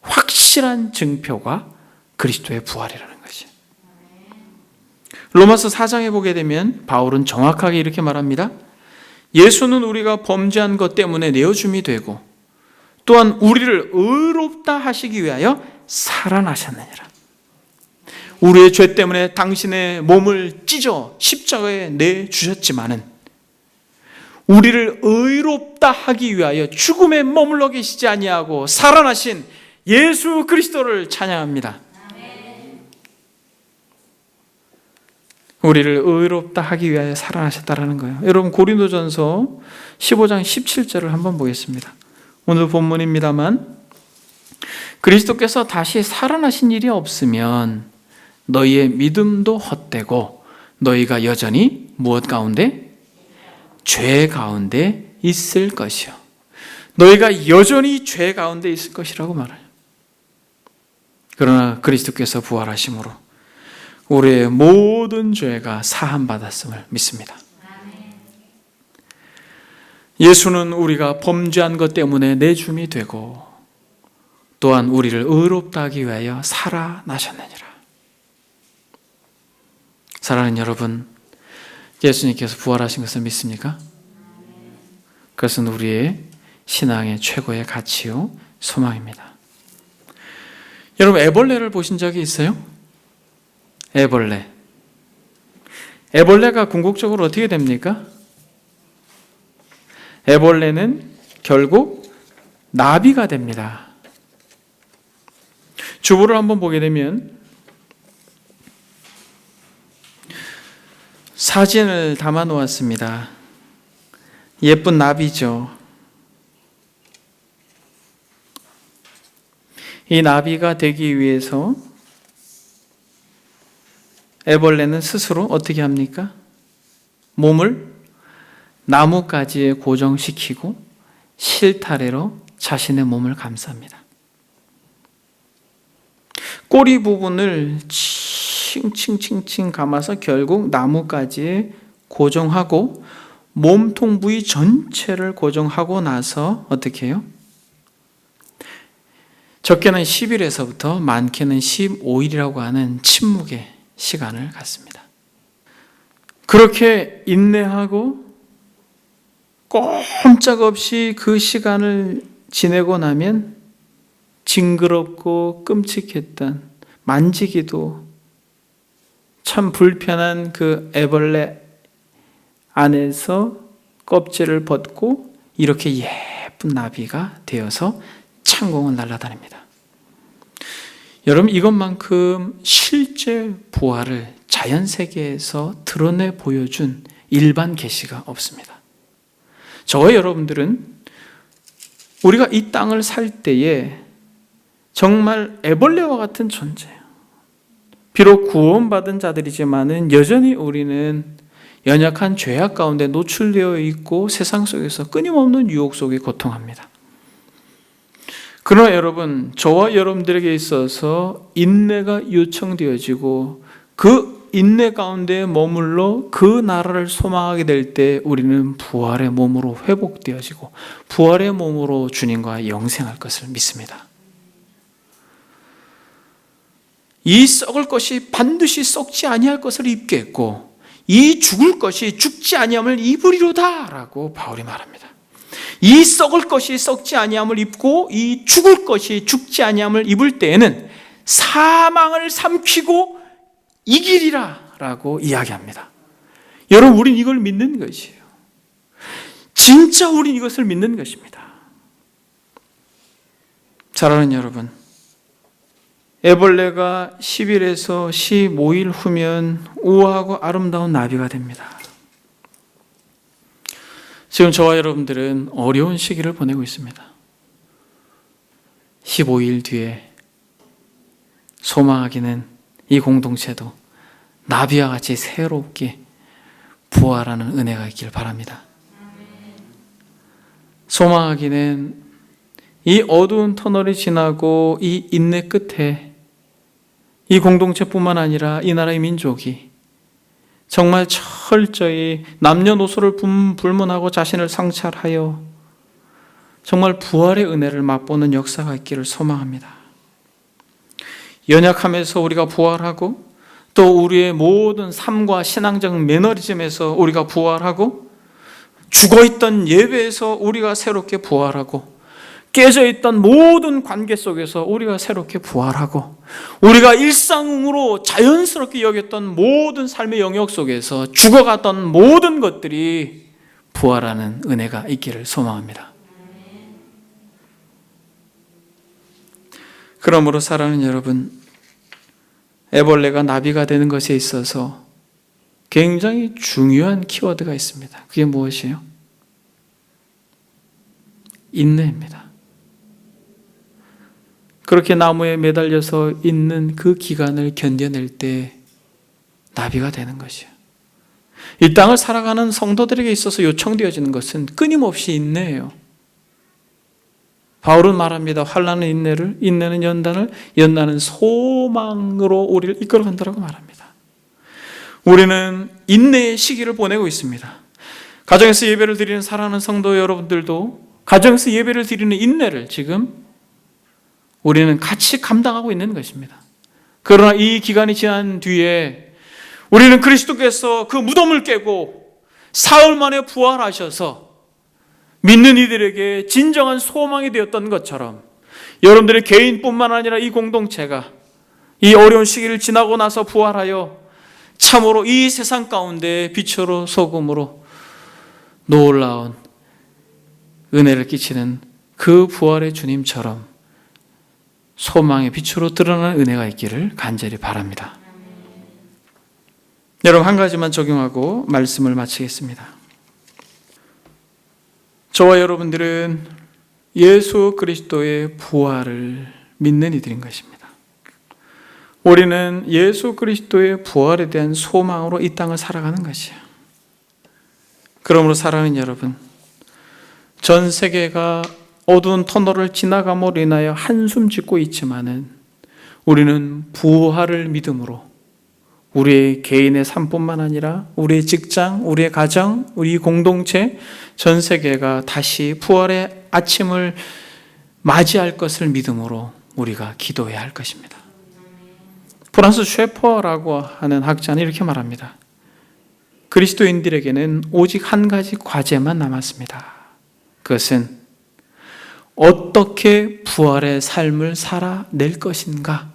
확실한 증표가 그리스도의 부활이라는 것이에요. 로마서 4장에 보게 되면 바울은 정확하게 이렇게 말합니다. 예수는 우리가 범죄한 것 때문에 내어줌이 되고 또한 우리를 의롭다 하시기 위하여 살아나셨느니라. 우리의 죄 때문에 당신의 몸을 찢어 십자가에 내주셨지만은 우리를 의롭다 하기 위하여 죽음에 머물러 계시지 아니하고 살아나신 예수 그리스도를 찬양합니다. 우리를 의롭다 하기 위하여 살아나셨다라는 거예요. 여러분, 고린도전서 15장 17절을 한번 보겠습니다. 오늘 본문입니다만, 그리스도께서 다시 살아나신 일이 없으면 너희의 믿음도 헛되고 너희가 여전히 무엇 가운데? 죄 가운데 있을 것이요. 너희가 여전히 죄 가운데 있을 것이라고 말해요. 그러나 그리스도께서 부활하심으로 우리의 모든 죄가 사함받았음을 믿습니다. 예수는 우리가 범죄한 것 때문에 내줌이 되고 또한 우리를 의롭다 하기 위하여 살아나셨느니라. 사랑하는 여러분, 예수님께서 부활하신 것을 믿습니까? 그것은 우리의 신앙의 최고의 가치요 소망입니다. 여러분, 애벌레를 보신 적이 있어요? 애벌레가 궁극적으로 어떻게 됩니까? 애벌레는 결국 나비가 됩니다. 주보를 한번 보게 되면 사진을 담아 놓았습니다. 예쁜 나비죠. 이 나비가 되기 위해서 애벌레는 스스로 어떻게 합니까? 몸을 나뭇가지에 고정시키고 실타래로 자신의 몸을 감쌉니다. 꼬리 부분을 칭칭칭칭 감아서 결국 나뭇가지에 고정하고 몸통 부위 전체를 고정하고 나서 어떻게 해요? 적게는 10일에서부터 많게는 15일이라고 하는 침묵의 시간을 갖습니다. 그렇게 인내하고 꼼짝없이 그 시간을 지내고 나면 징그럽고 끔찍했던, 만지기도 참 불편한 그 애벌레 안에서 껍질을 벗고 이렇게 예쁜 나비가 되어서 창공을 날아다닙니다. 여러분, 이것만큼 실제 부활을 자연세계에서 드러내 보여준 일반 계시가 없습니다. 저와 여러분들은 우리가 이 땅을 살 때에 정말 애벌레와 같은 존재예요. 비록 구원받은 자들이지만은 여전히 우리는 연약한 죄악 가운데 노출되어 있고 세상 속에서 끊임없는 유혹 속에 고통합니다. 그러나 여러분, 저와 여러분들에게 있어서 인내가 요청되어지고 그 인내 가운데 머물러 그 나라를 소망하게 될 때 우리는 부활의 몸으로 회복되어지고 부활의 몸으로 주님과 영생할 것을 믿습니다. 이 썩을 것이 반드시 썩지 아니할 것을 입겠고 이 죽을 것이 죽지 아니함을 입으리로다 라고 바울이 말합니다. 이 썩을 것이 썩지 아니함을 입고 이 죽을 것이 죽지 아니함을 입을 때에는 사망을 삼키고 이기리라 라고 이야기합니다. 여러분, 우린 이걸 믿는 것이에요. 진짜 우린 이것을 믿는 것입니다. 사랑하는 여러분, 애벌레가 10일에서 15일 후면 우아하고 아름다운 나비가 됩니다. 지금 저와 여러분들은 어려운 시기를 보내고 있습니다. 15일 뒤에 소망하기는 이 공동체도 나비와 같이 새롭게 부활하는 은혜가 있길 바랍니다. 소망하기는 이 어두운 터널이 지나고 이 인내 끝에 이 공동체뿐만 아니라 이 나라의 민족이 정말 철저히 남녀노소를 불문하고 자신을 성찰하여 정말 부활의 은혜를 맛보는 역사가 있기를 소망합니다. 연약함에서 우리가 부활하고 또 우리의 모든 삶과 신앙적 매너리즘에서 우리가 부활하고 죽어있던 예배에서 우리가 새롭게 부활하고 깨져있던 모든 관계 속에서 우리가 새롭게 부활하고 우리가 일상으로 자연스럽게 여겼던 모든 삶의 영역 속에서 죽어갔던 모든 것들이 부활하는 은혜가 있기를 소망합니다. 그러므로 사랑하는 여러분, 애벌레가 나비가 되는 것에 있어서 굉장히 중요한 키워드가 있습니다. 그게 무엇이에요? 인내입니다. 그렇게 나무에 매달려서 있는 그 기간을 견뎌낼 때 나비가 되는 것이에요. 이 땅을 살아가는 성도들에게 있어서 요청되어지는 것은 끊임없이 인내예요. 바울은 말합니다. 환난은 인내를, 인내는 연단을, 연단은 소망으로 우리를 이끌어간다고 말합니다. 우리는 인내의 시기를 보내고 있습니다. 가정에서 예배를 드리는 사랑하는 성도 여러분들도 가정에서 예배를 드리는 인내를 지금 우리는 같이 감당하고 있는 것입니다. 그러나 이 기간이 지난 뒤에 우리는 그리스도께서 그 무덤을 깨고 사흘 만에 부활하셔서 믿는 이들에게 진정한 소망이 되었던 것처럼 여러분들의 개인뿐만 아니라 이 공동체가 이 어려운 시기를 지나고 나서 부활하여 참으로 이 세상 가운데 빛으로 소금으로 놀라운 은혜를 끼치는 그 부활의 주님처럼 소망의 빛으로 드러나는 은혜가 있기를 간절히 바랍니다. 여러분, 한 가지만 적용하고 말씀을 마치겠습니다. 저와 여러분들은 예수 그리스도의 부활을 믿는 이들인 것입니다. 우리는 예수 그리스도의 부활에 대한 소망으로 이 땅을 살아가는 것이에요. 그러므로 사랑하는 여러분, 전 세계가 어두운 터널을 지나감으로 인하여 한숨 짓고 있지만은 우리는 부활을 믿음으로 우리의 개인의 삶뿐만 아니라 우리의 직장, 우리의 가정, 우리 공동체, 전 세계가 다시 부활의 아침을 맞이할 것을 믿음으로 우리가 기도해야 할 것입니다. 프란스 셰퍼라고 하는 학자는 이렇게 말합니다. 그리스도인들에게는 오직 한 가지 과제만 남았습니다. 그것은 어떻게 부활의 삶을 살아낼 것인가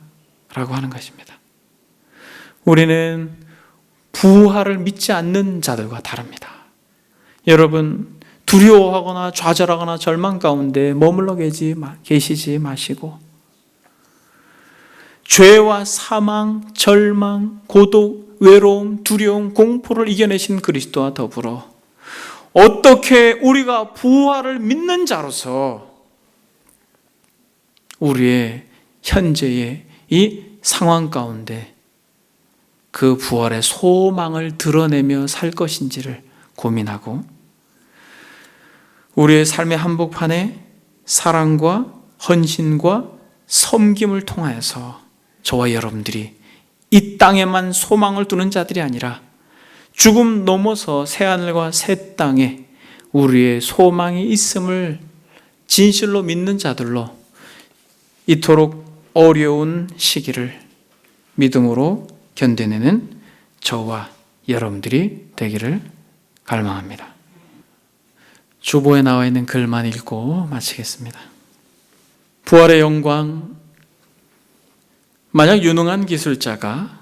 라고 하는 것입니다. 우리는 부활을 믿지 않는 자들과 다릅니다. 여러분, 두려워하거나 좌절하거나 절망 가운데 머물러 계시지 마시고 죄와 사망, 절망, 고독, 외로움, 두려움, 공포를 이겨내신 그리스도와 더불어 어떻게 우리가 부활을 믿는 자로서 우리의 현재의 이 상황 가운데 그 부활의 소망을 드러내며 살 것인지를 고민하고 우리의 삶의 한복판에 사랑과 헌신과 섬김을 통하여서 저와 여러분들이 이 땅에만 소망을 두는 자들이 아니라 죽음 넘어서 새하늘과 새 땅에 우리의 소망이 있음을 진실로 믿는 자들로 이토록 어려운 시기를 믿음으로 견뎌내는 저와 여러분들이 되기를 갈망합니다. 주보에 나와 있는 글만 읽고 마치겠습니다. 부활의 영광, 만약 유능한 기술자가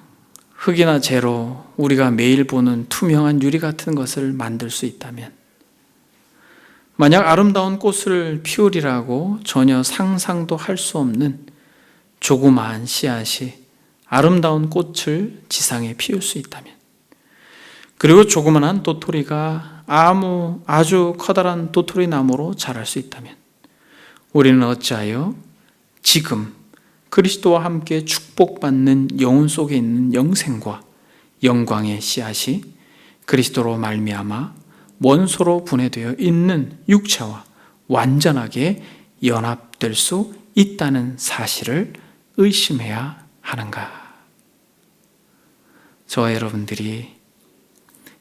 흙이나 재로 우리가 매일 보는 투명한 유리 같은 것을 만들 수 있다면, 만약 아름다운 꽃을 피우리라고 전혀 상상도 할 수 없는 조그마한 씨앗이 아름다운 꽃을 지상에 피울 수 있다면, 그리고 조그마한 도토리가 아주 커다란 도토리 나무로 자랄 수 있다면 우리는 어찌하여 지금 그리스도와 함께 축복받는 영혼 속에 있는 영생과 영광의 씨앗이 그리스도로 말미암아 원소로 분해되어 있는 육체와 완전하게 연합될 수 있다는 사실을 의심해야 하는가? 저와 여러분들이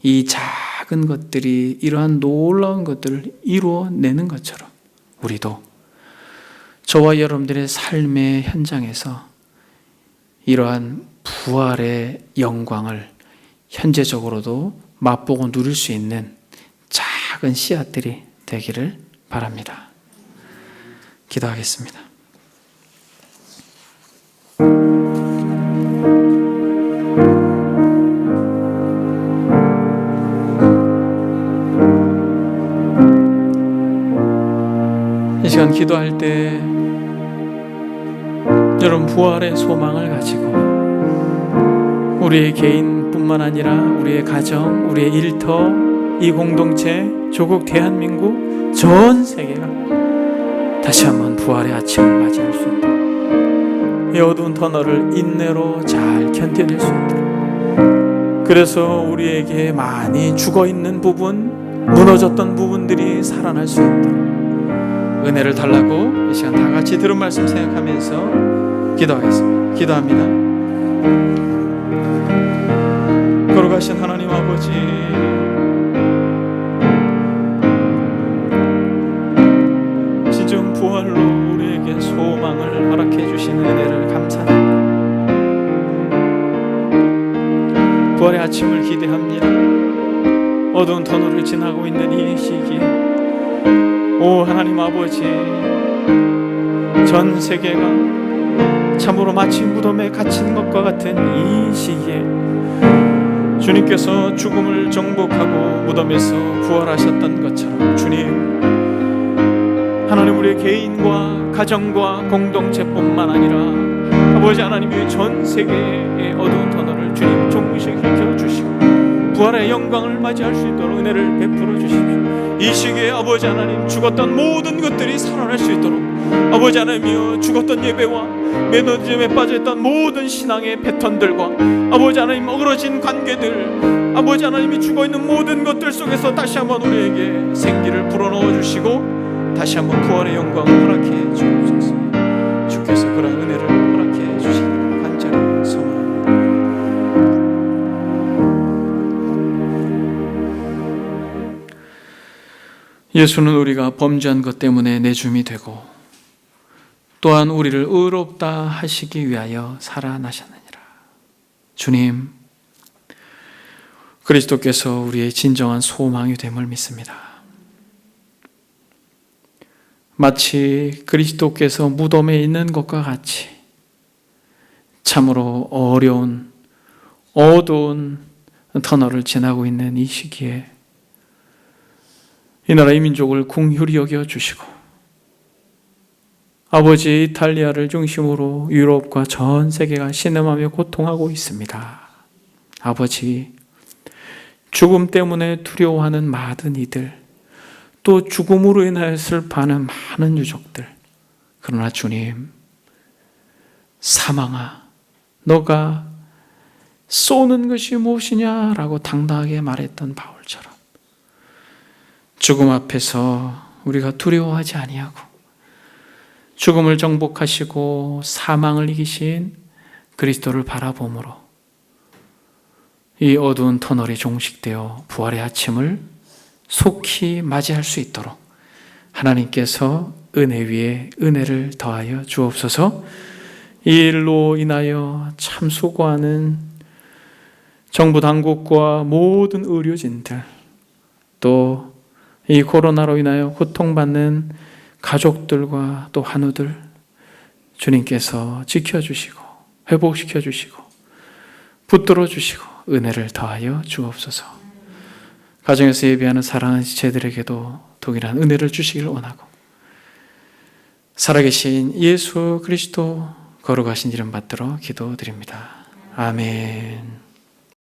이 작은 것들이 이러한 놀라운 것들을 이루어내는 것처럼 우리도 저와 여러분들의 삶의 현장에서 이러한 부활의 영광을 현재적으로도 맛보고 누릴 수 있는 작은 씨앗들이 되기를 바랍니다. 기도하겠습니다. 이 시간 기도할 때 여러분 부활의 소망을 가지고 우리의 개인뿐만 아니라 우리의 가정, 우리의 일터, 이 공동체, 조국 대한민국 전 세계가 다시 한번 부활의 아침을 맞이할 수 있도록 이 어두운 터널을 인내로 잘 견뎌낼 수 있도록 그래서 우리에게 많이 죽어있는 부분, 무너졌던 부분들이 살아날 수 있도록 은혜를 달라고 이 시간 다 같이 들은 말씀 생각하면서 기도하겠습니다. 기도합니다. 거룩하신 하나님 아버지, 지금 부활로 우리에게 소망을 허락해 주신 은혜를 감사합니다. 부활의 아침을 기대합니다. 어두운 터널을 지나고 있는 이 시기에 오 하나님 아버지, 전 세계가 참으로 마치 무덤에 갇힌 것과 같은 이 시기에 주님께서 죽음을 정복하고 무덤에서 부활하셨던 것처럼 주님, 하나님 우리의 개인과 가정과 공동체뿐만 아니라 아버지 하나님의 전 세계의 어두운 터널을 주님 조금씩 밝혀주시고 부활의 영광을 맞이할 수 있도록 은혜를 베풀어 주십시오. 이 시기에 아버지 하나님 죽었던 모든 것들이 살아날 수 있도록 아버지 하나님이여 죽었던 예배와 매너즘에 빠져있던 모든 신앙의 패턴들과 아버지 하나님 어그러진 관계들 아버지 하나님이 죽어있는 모든 것들 속에서 다시 한번 우리에게 생기를 불어넣어 주시고 다시 한번 부활의 영광을 허락해 주옵소서. 주께서 그런 은혜를 허락해 주시기를 간절히 소원합니다. 예수는 우리가 범죄한 것 때문에 내줌이 되고 또한 우리를 의롭다 하시기 위하여 살아나셨느니라. 주님, 그리스도께서 우리의 진정한 소망이 됨을 믿습니다. 마치 그리스도께서 무덤에 있는 것과 같이 참으로 어려운 어두운 터널을 지나고 있는 이 시기에 이 나라의 민족을 긍휼히 여겨주시고 아버지 이탈리아를 중심으로 유럽과 전 세계가 신음하며 고통하고 있습니다. 아버지, 죽음 때문에 두려워하는 많은 이들, 또 죽음으로 인하여 슬퍼하는 많은 유족들, 그러나 주님, 사망아, 너가 쏘는 것이 무엇이냐라고 당당하게 말했던 바울처럼 죽음 앞에서 우리가 두려워하지 아니하고 죽음을 정복하시고 사망을 이기신 그리스도를 바라봄으로 이 어두운 터널이 종식되어 부활의 아침을 속히 맞이할 수 있도록 하나님께서 은혜 위에 은혜를 더하여 주옵소서. 이 일로 인하여 참 수고하는 정부 당국과 모든 의료진들, 또 이 코로나로 인하여 고통받는 가족들과 또 환우들 주님께서 지켜주시고 회복시켜 주시고 붙들어 주시고 은혜를 더하여 주옵소서. 가정에서 예배하는 사랑하는 지체들에게도 동일한 은혜를 주시기를 원하고 살아계신 예수 그리스도 거룩하신 이름 받들어 기도드립니다. 아멘.